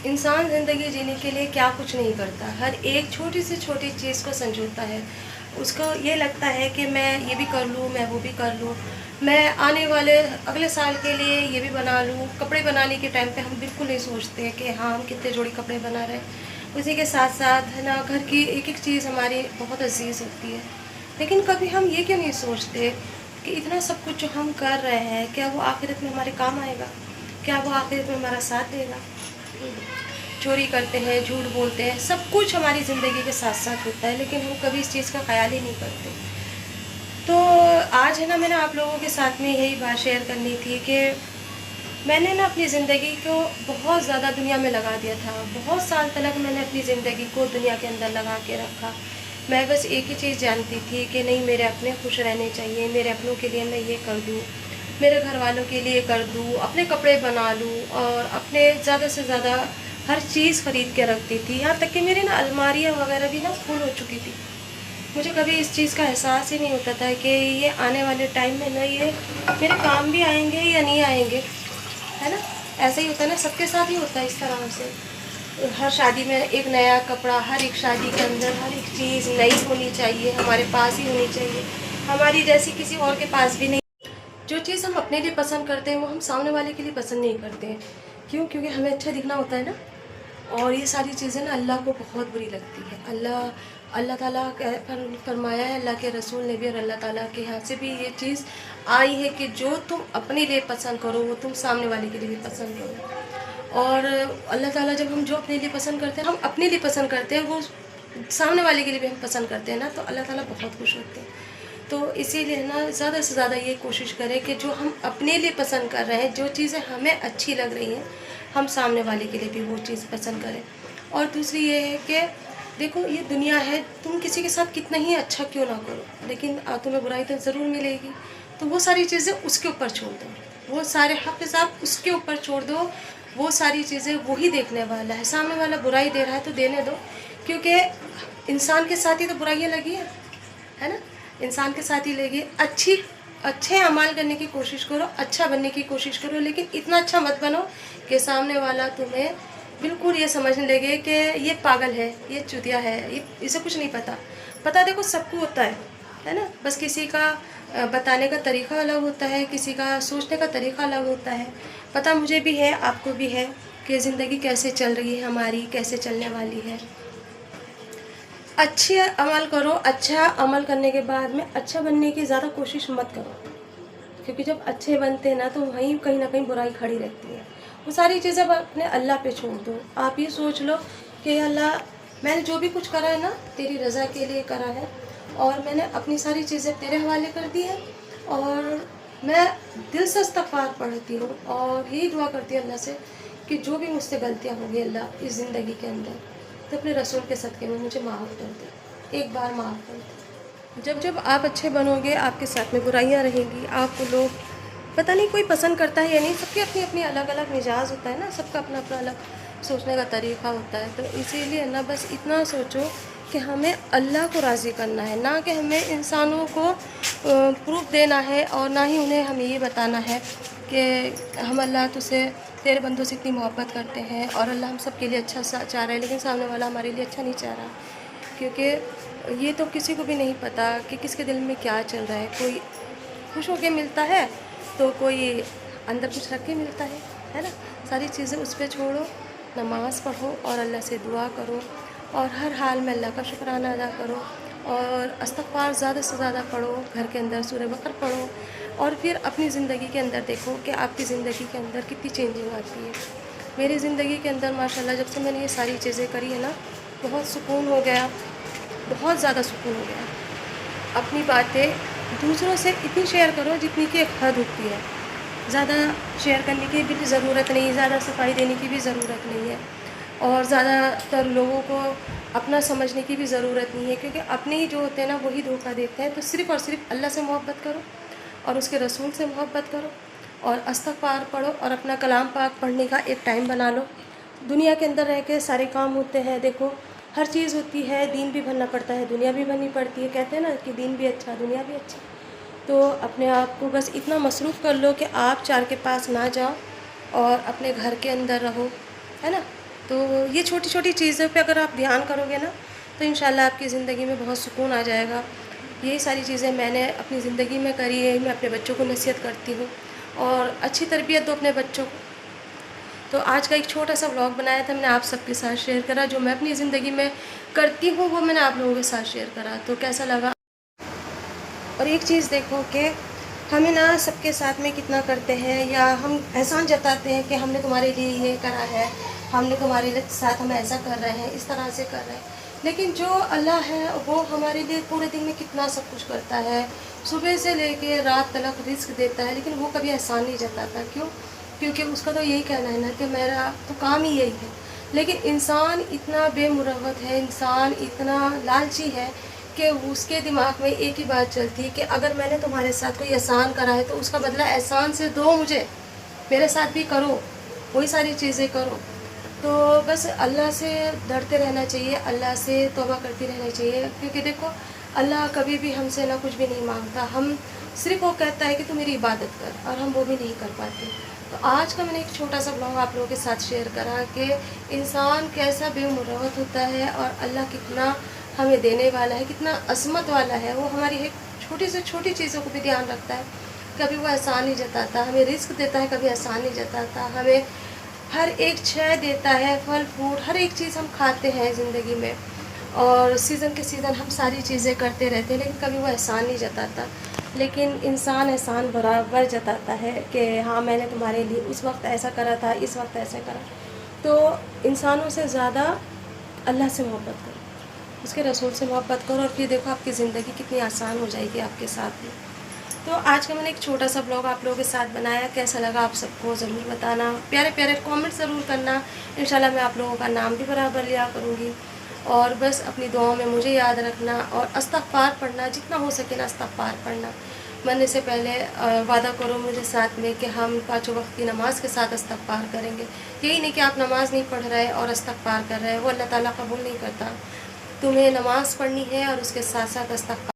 इंसान ज़िंदगी जीने के लिए क्या कुछ नहीं करता, हर एक छोटी से छोटी चीज़ को संजोता है। उसको ये लगता है कि मैं ये भी कर लूँ, मैं वो भी कर लूँ, मैं आने वाले अगले साल के लिए ये भी बना लूँ। कपड़े बनाने के टाइम पे हम बिल्कुल नहीं सोचते हैं कि हाँ हम कितने जोड़ी कपड़े बना रहे हैं। उसी के साथ साथ है ना, घर की एक एक चीज़ हमारी बहुत अजीज़ होती है। लेकिन कभी हम ये क्यों नहीं सोचते कि इतना सब कुछ जो हम कर रहे हैं, क्या वो आखिरत में हमारे काम आएगा? क्या वो आखिरत में हमारा साथ देगा? चोरी करते हैं, झूठ बोलते हैं, सब कुछ हमारी ज़िंदगी के साथ साथ होता है, लेकिन हम कभी इस चीज़ का ख्याल ही नहीं करते। तो आज है ना, मैंने आप लोगों के साथ में यही बात शेयर करनी थी कि मैंने ना अपनी ज़िंदगी को बहुत ज़्यादा दुनिया में लगा दिया था। बहुत साल तक मैंने अपनी ज़िंदगी को दुनिया के अंदर लगा के रखा। मैं बस एक ही चीज़ जानती थी कि नहीं, मेरे अपने खुश रहने चाहिए, मेरे अपनों के लिए मैं ये कर दूँ, मेरे घर वालों के लिए कर दूँ, अपने कपड़े बना लूँ और अपने ज़्यादा से ज़्यादा हर चीज़ ख़रीद के रखती थी। यहाँ तक कि मेरी ना अलमारियाँ वगैरह भी ना फुल हो चुकी थी। मुझे कभी इस चीज़ का एहसास ही नहीं होता था कि ये आने वाले टाइम में ना ये मेरे काम भी आएंगे या नहीं आएंगे, है ना। ऐसा ही होता है ना, सबके साथ ही होता है इस तरह से। हर शादी में एक नया कपड़ा, हर एक शादी के अंदर हर एक चीज़ नई होनी चाहिए, हमारे पास ही होनी चाहिए, हमारी जैसी किसी और के पास भी नहीं। जो चीज़ हम अपने लिए पसंद करते हैं वो हम सामने वाले के लिए पसंद नहीं करते हैं। क्यों? क्योंकि हमें अच्छा दिखना होता है ना। और ये सारी चीज़ें ना अल्लाह को बहुत बुरी लगती है। अल्लाह ताला फरमाया है, अल्लाह के रसूल ने भी और अल्लाह ताला के यहाँ से भी ये चीज़ आई है कि जो तुम अपने लिए पसंद करो वो तुम सामने वाले के लिए भी पसंद करो। और अल्लाह ताला जब हम जो अपने लिए पसंद करते हैं, हम अपने लिए पसंद करते हैं, वो सामने वाले के लिए भी हम पसंद करते हैं ना, तो अल्लाह ताला बहुत खुश होते हैं। तो इसीलिए ना ज़्यादा से ज़्यादा ये कोशिश करें कि जो हम अपने लिए पसंद कर रहे हैं, जो चीज़ें हमें अच्छी लग रही हैं, हम सामने वाले के लिए भी वो चीज़ पसंद करें। और दूसरी ये है कि देखो, ये दुनिया है, तुम किसी के साथ कितना ही अच्छा क्यों ना करो, लेकिन तुम्हें बुराई तो ज़रूर मिलेगी। तो वो सारी चीज़ें उसके ऊपर छोड़ दो, वो सारे हक़ हिसाब उसके ऊपर छोड़ दो। वो सारी चीज़ें वही देखने वाला है। सामने वाला बुराई दे रहा है तो देने दो, क्योंकि इंसान के साथ ही तो बुराइयाँ लगी है ना। इंसान के साथ ही लगी। अच्छे अमाल करने की कोशिश करो, अच्छा बनने की कोशिश करो, लेकिन इतना अच्छा मत बनो कि सामने वाला तुम्हें बिल्कुल ये समझने लगे कि ये पागल है, ये चूतिया है, ये इसे कुछ नहीं पता। पता देखो सबको होता है ना। बस किसी का बताने का तरीक़ा अलग होता है, किसी का सोचने का तरीक़ा अलग होता है। पता मुझे भी है, आपको भी है कि ज़िंदगी कैसे चल रही है हमारी, कैसे चलने वाली है। अच्छे अमल करो, अच्छा अमल करने के बाद में अच्छा बनने की ज़्यादा कोशिश मत करो, क्योंकि जब अच्छे बनते हैं ना तो वहीं कहीं ना कहीं बुराई खड़ी रहती है। वो सारी चीज़ें अब अपने अल्लाह पे छोड़ दो। आप ये सोच लो कि अल्लाह, मैंने जो भी कुछ करा है ना तेरी रज़ा के लिए करा है, और मैंने अपनी सारी चीज़ें तेरे हवाले कर दी हैं, और मैं दिल से इस्तग़फ़ार पढ़ती हूँ और यही दुआ करती हूँ अल्लाह से कि जो भी मुझसे गलतियाँ होंगी अल्लाह इस ज़िंदगी के अंदर, तो अपने रसूल के सदक़े में मुझे माफ़ कर दे, एक बार माफ़ कर दे। जब जब आप अच्छे बनोगे, आपके साथ में बुराइयाँ रहेंगी, आपको लोग पता नहीं कोई पसंद करता है या नहीं, सबकी अपनी अपनी अलग अलग मिजाज होता है ना, सबका अपना अपना अलग सोचने का तरीक़ा होता है। तो इसीलिए ना बस इतना सोचो कि हमें अल्लाह को राज़ी करना है, ना कि हमें इंसानों को प्रूफ देना है, और ना ही उन्हें हमें ये बताना है कि हम अल्लाह तुझसे, तेरे बंदों से इतनी मोहब्बत करते हैं और अल्लाह हम सब के लिए अच्छा चाह रहा है, लेकिन सामने वाला हमारे लिए अच्छा नहीं चाह रहा। क्योंकि ये तो किसी को भी नहीं पता कि किसके दिल में क्या चल रहा है। कोई खुश होकर मिलता है तो कोई अंदर कुछ रख के मिलता है ना। सारी चीज़ें उस पर छोड़ो, नमाज़ पढ़ो और अल्लाह से दुआ करो, और हर हाल में अल्लाह का शुक्राना अदा करो, और इस्तग़फ़ार ज़्यादा से ज़्यादा पढ़ो, घर के अंदर सूरह बक़रा पढ़ो, और फिर अपनी ज़िंदगी के अंदर देखो कि आपकी ज़िंदगी के अंदर कितनी चेंजिंग आती है। मेरी ज़िंदगी के अंदर माशाल्लाह जब से मैंने ये सारी चीज़ें करी है ना, बहुत सुकून हो गया, बहुत ज़्यादा सुकून हो गया। अपनी बातें दूसरों से इतनी शेयर करो जितनी की एक हद होती है। ज़्यादा शेयर करने की भी ज़रूरत नहीं, ज़्यादा सफाई देने की भी ज़रूरत नहीं है, और ज़्यादातर लोगों को अपना समझने की भी ज़रूरत नहीं है, क्योंकि अपने ही जो होते हैं ना वही धोखा देते हैं। तो सिर्फ़ और सिर्फ अल्लाह से मोहब्बत करो और उसके रसूल से मोहब्बत करो, और इस्तग़फ़ार पढ़ो, और अपना कलाम पाक पढ़ने का एक टाइम बना लो। दुनिया के अंदर रह के सारे काम होते हैं, देखो हर चीज़ होती है, दीन भी भरना पड़ता है, दुनिया भी भरनी पड़ती है। कहते हैं ना कि दीन भी अच्छा, दुनिया भी अच्छी। तो अपने आप को बस इतना मसरूफ़ कर लो कि आप चार के पास ना जाओ और अपने घर के अंदर रहो, है ना। تو یہ چھوٹی چھوٹی چیزوں پہ اگر آپ دھیان کرو گے نا تو انشاءاللہ آپ کی زندگی میں بہت سکون آ جائے گا. یہی ساری چیزیں میں نے اپنی زندگی میں کری ہے. میں اپنے بچوں کو نصیحت کرتی ہوں اور اچھی تربیت دو اپنے بچوں کو. تو آج کا ایک چھوٹا سا ولاگ بنایا تھا، میں نے آپ سب کے ساتھ شیئر کرا. جو میں اپنی زندگی میں کرتی ہوں وہ میں نے آپ لوگوں کے ساتھ شیئر کرا. تو کیسا لگا؟ اور ایک چیز دیکھو کہ ہمیں نا سب کے ساتھ میں کتنا کرتے ہیں، یا ہم احسان جتاتے ہیں کہ ہم نے تمہارے لیے یہ کرا ہے، ہم نے تمہارے ساتھ ہم ایسا کر رہے ہیں، اس طرح سے کر رہے ہیں. لیکن جو اللہ ہے وہ ہمارے لیے پورے دن میں کتنا سب کچھ کرتا ہے، صبح سے لے کے رات تلک رزق دیتا ہے، لیکن وہ کبھی احسان نہیں جتاتا. کیوں؟ کیونکہ اس کا تو یہی کہنا ہے نا کہ میرا تو کام ہی یہی ہے. لیکن انسان اتنا بے مروت ہے، انسان اتنا لالچی ہے کہ اس کے دماغ میں ایک ہی بات چلتی ہے کہ اگر میں نے تمہارے ساتھ کوئی احسان کرا ہے تو اس کا بدلہ احسان سے دو، مجھے میرے ساتھ بھی کرو، وہی ساری چیزیں کرو. تو بس اللہ سے ڈرتے رہنا چاہیے، اللہ سے توبہ کرتی رہنا چاہیے. کیونکہ دیکھو اللہ کبھی بھی ہم سے نہ کچھ بھی نہیں مانگتا، ہم صرف وہ کہتا ہے کہ تو میری عبادت کر، اور ہم وہ بھی نہیں کر پاتے. تو آج کا میں نے ایک چھوٹا سا بلاگ آپ لوگوں کے ساتھ شیئر کرا کہ انسان کیسا بے مروت ہوتا ہے اور اللہ کتنا ہمیں دینے والا ہے، کتنا عظمت والا ہے. وہ ہماری ایک چھوٹی سے چھوٹی چیزوں کو بھی دھیان رکھتا ہے. کبھی وہ احسان نہیں جتاتا، ہمیں رزق دیتا ہے، کبھی احسان نہیں جتاتا. ہمیں ہر ایک شے دیتا ہے، پھل فروٹ ہر ایک چیز ہم کھاتے ہیں زندگی میں، اور سیزن کے سیزن ہم ساری چیزیں کرتے رہتے ہیں، لیکن کبھی وہ احسان نہیں جتاتا. لیکن انسان احسان برابر جتاتا ہے کہ ہاں میں نے تمہارے لیے اس وقت ایسا کرا تھا، اس وقت ایسا کرا. تو انسانوں سے زیادہ اللہ سے محبت کرو، اس کے رسول سے محبت کرو، اور پھر دیکھو آپ کی زندگی کتنی آسان ہو جائے گی آپ کے ساتھ بھی. تو آج کا میں نے ایک چھوٹا سا بلاگ آپ لوگوں کے ساتھ بنایا. کیسا لگا آپ سب کو ضرور بتانا، پیارے پیارے کامنٹ ضرور کرنا. انشاءاللہ میں آپ لوگوں کا نام بھی برابر لیا کروں گی. اور بس اپنی دعاؤں میں مجھے یاد رکھنا، اور استغفار پڑھنا، جتنا ہو سکے نا استغفار پڑھنا. مرنے سے پہلے وعدہ کرو مجھے ساتھ میں کہ ہم 5 وقت کی نماز کے ساتھ استغفار کریں گے. یہی نہیں کہ آپ نماز نہیں پڑھ رہے اور استغفار کر رہے، وہ اللہ تعالیٰ قبول نہیں کرتا. تمہیں نماز پڑھنی ہے اور اس کے ساتھ ساتھ استغفار